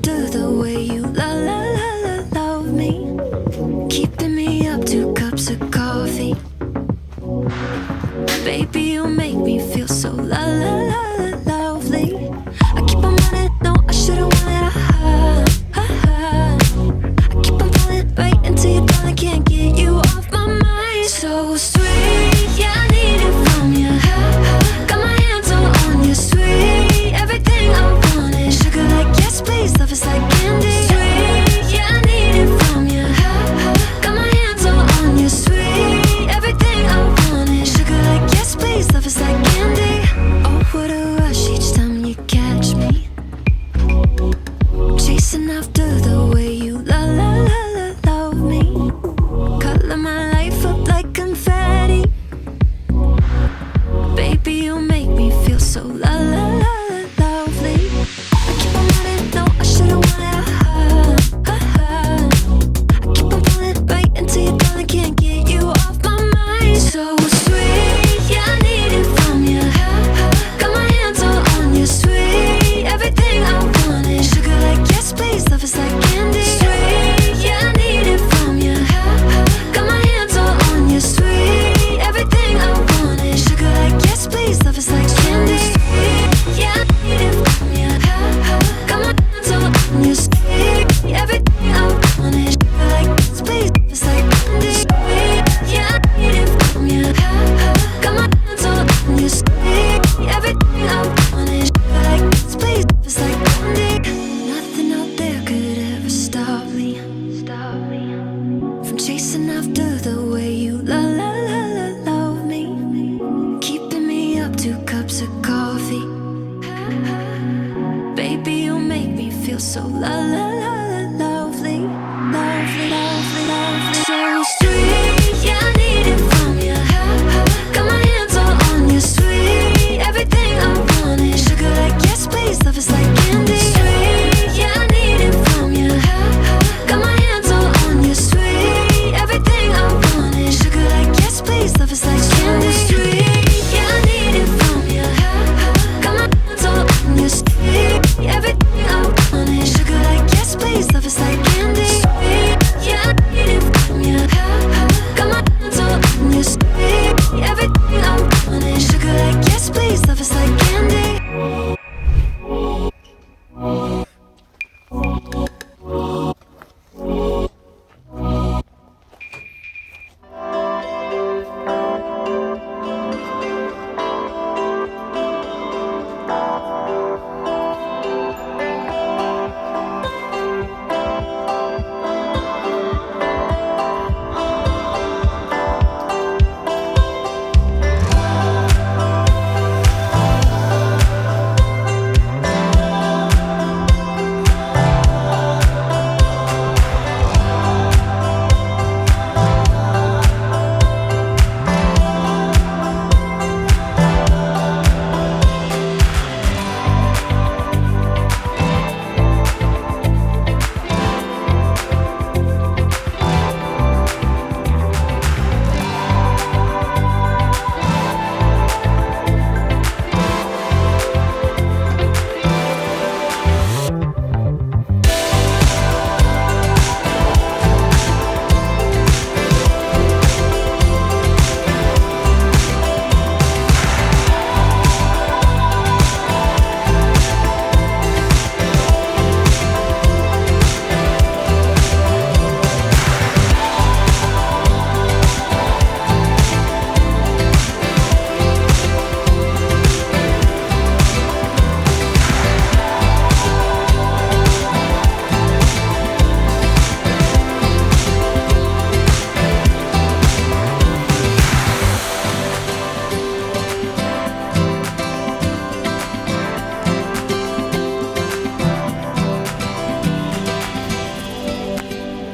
after the way you love me, keeping me up 2 cups of coffee. Baby, you make me feel so lovely. I keep on running, no, I should've wanted I keep on falling right into your thought, I can't get you off my mind. So sweet, yeah, I need it from you. Got my hands all on you, sweet. Everything I want is sugar like yes, please. Love is like candy. Sweet, yeah, I need it from you. Got my hands all on you, sweet. Everything I want is sugar like yes, please. Love is like candy. Oh, what a rush each time you catch me, chasing after the way you love me. Color my life up like confetti. Baby, you make me feel so lovely. I keep on running, no, I should've wanted I keep on falling right into your thought, I can't get you off my mind. So sweet, yeah, I need it from you. Got my hands all on you, sweet. Everything I want is sugar like yes, please. Love is like candy. Sweet, yeah, I need it from you. Got my hands all on you, sweet. Everything I want is sugar like yes, please. Love is like candy. Sweet, yeah, I need it from you. Got my hands all on you, sweet. Everything I want is sugar like yes, please. Love is like candy. Sweet, yeah, I need it from you. Got my hands all on you, sweet. Everything I want is sugar like yes, please. Love is like candy. Nothing out there could ever stop me from chasing after the way you love me, keeping me up 2 cups of coffee. Baby, you make me feel so lovely, so sweet.